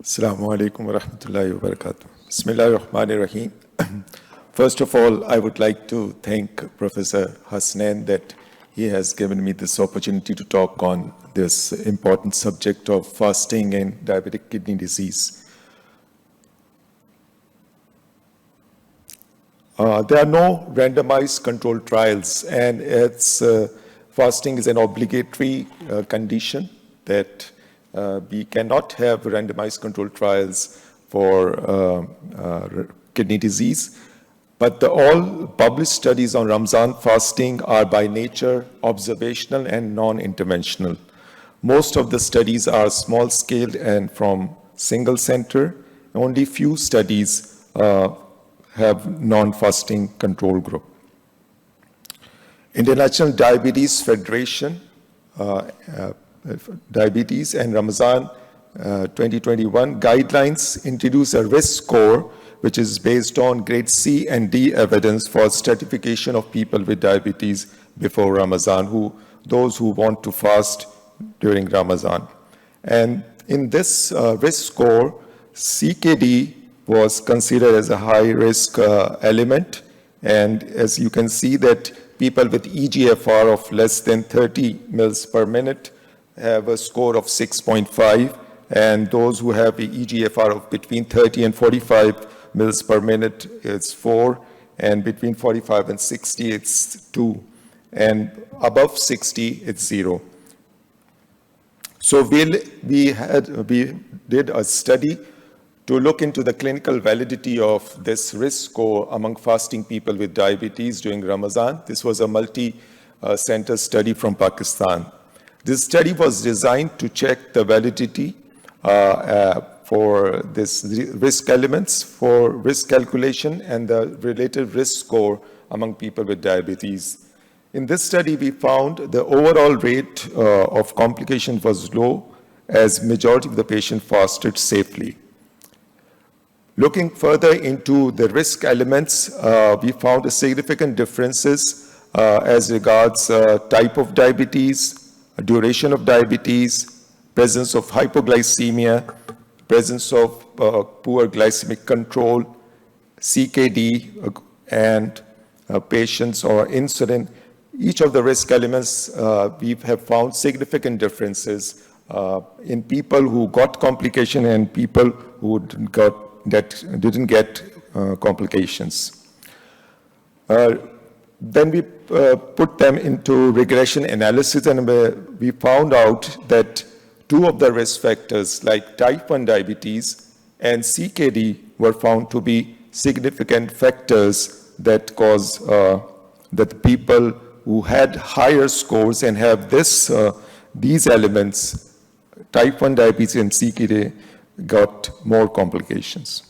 Assalamu alaikum wa rahmatullahi wa barakatuh. Bismillahir Rahmanir Rahim. First of all, I would like to thank Professor Hasnain that he has given me this opportunity to talk on this important subject of fasting and diabetic kidney disease. There are no randomized controlled trials, and fasting is an obligatory condition that we cannot have randomized controlled trials for kidney disease. But all published studies on Ramzan fasting are by nature observational and non-interventional. Most of the studies are small-scale and from single center. Only few studies have non-fasting control group. International Diabetes Federation, Diabetes and Ramazan 2021 guidelines introduce a risk score which is based on grade C and D evidence for stratification of people with diabetes before Ramadan, those who want to fast during Ramadan. And in this risk score, CKD was considered as a high-risk element. And as you can see that people with eGFR of less than 30 mils per minute have a score of 6.5, and those who have the eGFR of between 30 and 45 mils per minute, it's 4, and between 45 and 60, it's 2, and above 60, it's 0. So we did a study to look into the clinical validity of this risk score among fasting people with diabetes during Ramadan. This was a multi-center study from Pakistan. This study was designed to check the validity for this risk elements for risk calculation and the related risk score among people with diabetes. In this study, we found the overall rate of complication was low as majority of the patients fasted safely. Looking further into the risk elements, we found significant differences as regards type of diabetes, duration of diabetes, presence of hypoglycemia, presence of poor glycemic control, CKD, and patients or insulin. Each of the risk elements, we have found significant differences in people who got complication and people who didn't get complications. Then we put them into regression analysis, and we found out that two of the risk factors, like type 1 diabetes and CKD, were found to be significant factors that cause that people who had higher scores and have these elements, type 1 diabetes and CKD, got more complications.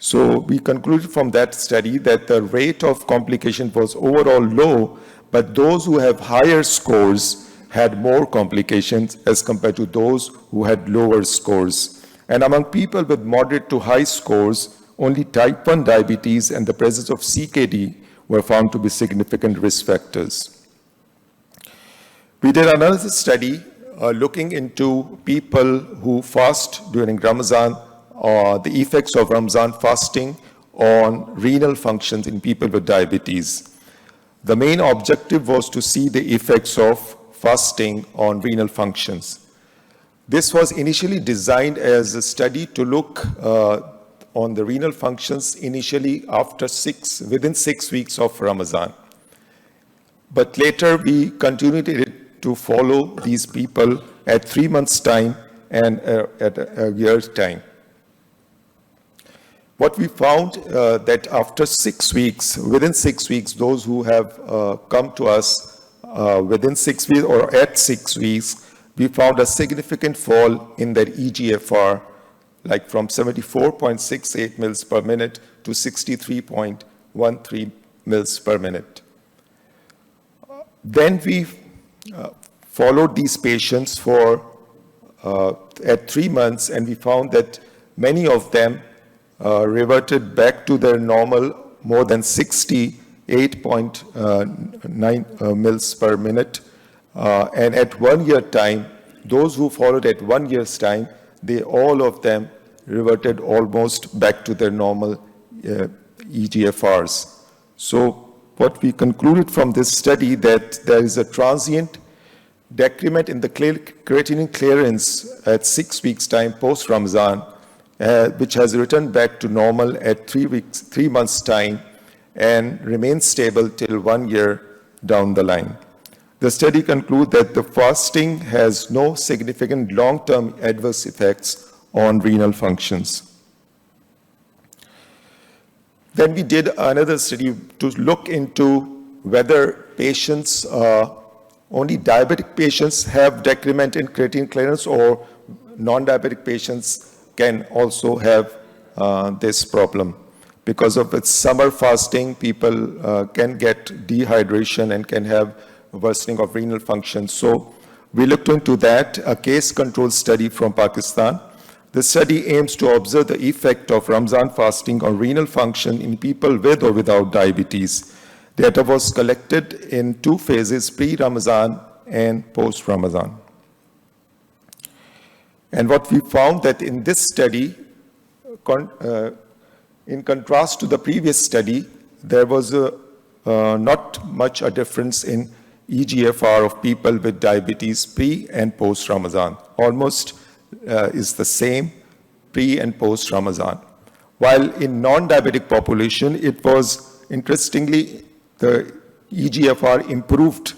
So we concluded from that study that the rate of complication was overall low, but those who have higher scores had more complications as compared to those who had lower scores. And among people with moderate to high scores, only type 1 diabetes and the presence of CKD were found to be significant risk factors. We did another study looking into people who fast during Ramadan, the effects of Ramadan fasting on renal functions in people with diabetes. The main objective was to see the effects of fasting on renal functions. This was initially designed as a study to look on the renal functions initially within 6 weeks of Ramadan. But later we continued to follow these people at 3 months' time and at a year's time. What we found that after 6 weeks, within 6 weeks, those who have come to us within 6 weeks or at 6 weeks, we found a significant fall in their eGFR, like from 74.68 mils per minute to 63.13 mils per minute. Then we followed these patients for at 3 months, and we found that many of them reverted back to their normal more than 68.9 mils per minute. And at 1 year time, those who followed at 1 year's time, all of them reverted almost back to their normal EGFRs. So what we concluded from this study that there is a transient decrement in the creatinine clearance at 6 weeks' time post-Ramadan, which has returned back to normal at 3 months' time and remains stable till 1 year down the line. The study concludes that the fasting has no significant long-term adverse effects on renal functions. Then we did another study to look into whether patients, only diabetic patients have decrement in creatinine clearance, or non-diabetic patients can also have this problem. Because of its summer fasting, people can get dehydration and can have worsening of renal function. So we looked into that, a case-controlled study from Pakistan. The study aims to observe the effect of Ramadan fasting on renal function in people with or without diabetes. Data was collected in 2 phases, pre-Ramadan and post-Ramadan. And what we found that in this study, in contrast to the previous study, there was not much a difference in EGFR of people with diabetes pre and post-Ramadan. Almost is the same pre and post-Ramadan. While in non-diabetic population, it was, interestingly, the EGFR improved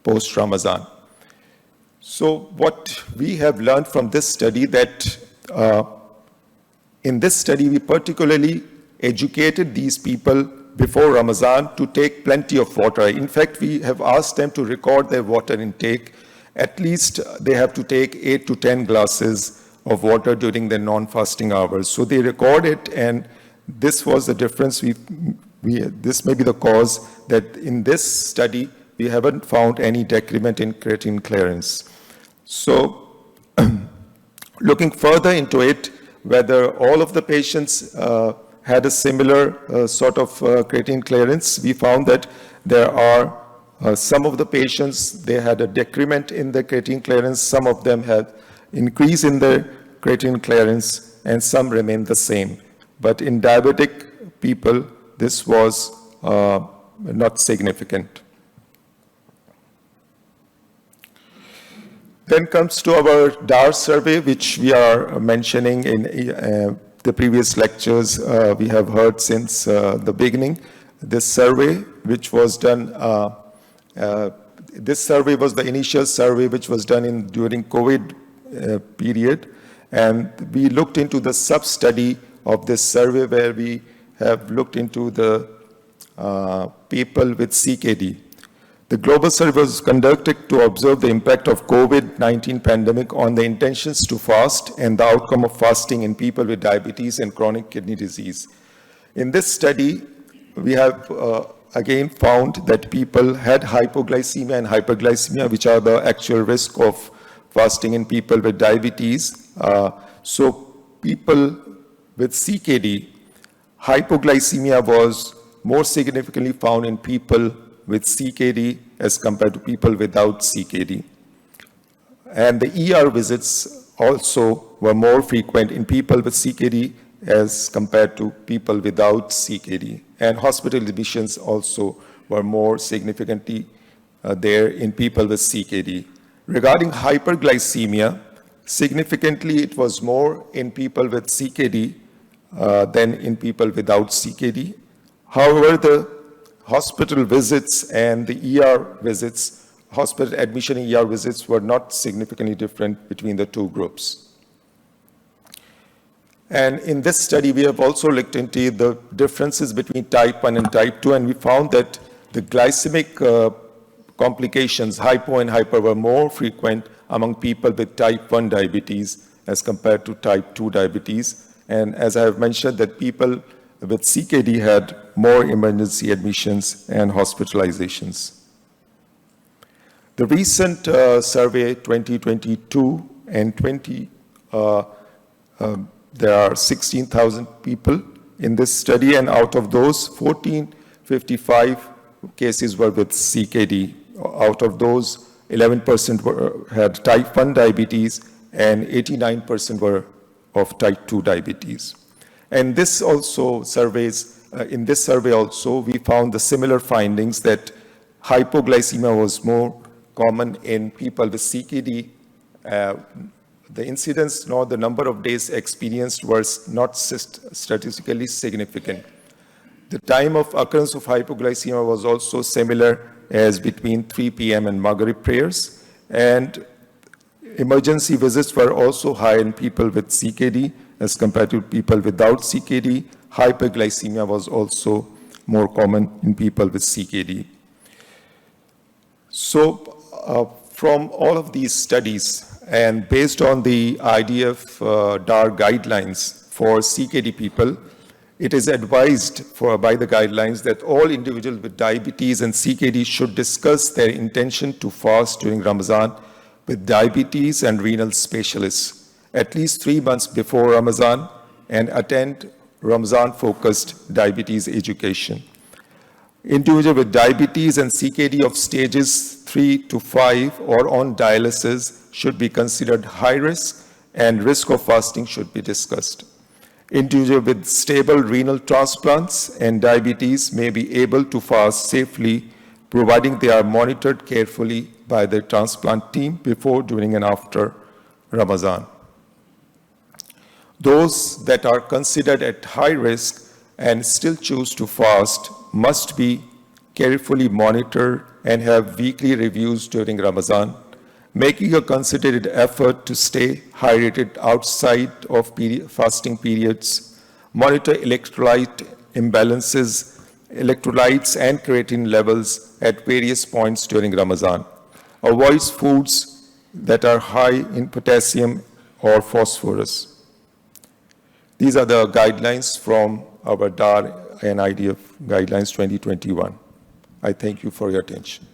post-Ramadan. So what we have learned from this study that in this study, we particularly educated these people before Ramadan to take plenty of water. In fact, we have asked them to record their water intake. At least they have to take 8 to 10 glasses of water during their non-fasting hours. So they record it, and this was the difference. This may be the cause that in this study, we haven't found any decrement in creatinine clearance. So looking further into it, whether all of the patients had a similar sort of creatinine clearance, we found that there are some of the patients, they had a decrement in the creatinine clearance, some of them had increase in the creatinine clearance, and some remained the same. But in diabetic people, this was not significant. Then comes to our DAR survey, which we are mentioning in the previous lectures. We have heard since the beginning. This survey, which was done, this survey was the initial survey which was done during COVID period. And we looked into the sub-study of this survey where we have looked into the people with CKD. The global survey was conducted to observe the impact of COVID-19 pandemic on the intentions to fast and the outcome of fasting in people with diabetes and chronic kidney disease. In this study, we have again found that people had hypoglycemia and hyperglycemia, which are the actual risk of fasting in people with diabetes. So people with CKD, hypoglycemia was more significantly found in people with CKD as compared to people without CKD. And the ER visits also were more frequent in people with CKD as compared to people without CKD. And hospital admissions also were more significantly there in people with CKD. Regarding hyperglycemia, significantly it was more in people with CKD than in people without CKD. However, the hospital visits and the ER visits, hospital admission and ER visits were not significantly different between the two groups. And in this study, we have also looked into the differences between type 1 and type 2, and we found that the glycemic complications, hypo and hyper, were more frequent among people with type 1 diabetes as compared to type 2 diabetes. And as I have mentioned, that people with CKD had more emergency admissions and hospitalizations. The recent survey, 2022 and 20, there are 16,000 people in this study, and out of those, 1,455 cases were with CKD. Out of those, 11% had type 1 diabetes, and 89% were of type 2 diabetes. And this also in this survey also, we found the similar findings that hypoglycemia was more common in people with CKD. The incidence nor the number of days experienced was not statistically significant. The time of occurrence of hypoglycemia was also similar as between 3 p.m. and Maghrib prayers. And emergency visits were also high in people with CKD as compared to people without CKD. Hyperglycemia was also more common in people with CKD. So from all of these studies, and based on the IDF DAR guidelines for CKD people, it is advised by the guidelines that all individuals with diabetes and CKD should discuss their intention to fast during Ramadan with diabetes and renal specialists at least 3 months before Ramadan and attend Ramadan-focused diabetes education. Individuals with diabetes and CKD of stages 3 to 5 or on dialysis should be considered high risk, and risk of fasting should be discussed. Individuals with stable renal transplants and diabetes may be able to fast safely, providing they are monitored carefully by the transplant team before, during, and after Ramadan. Those that are considered at high risk and still choose to fast must be carefully monitored and have weekly reviews during Ramadan, making a considered effort to stay hydrated outside of fasting periods, monitor electrolyte imbalances, electrolytes and creatine levels at various points during Ramadan. Avoid foods that are high in potassium or phosphorus. These are the guidelines from our DAR and IDF Guidelines 2021. I thank you for your attention.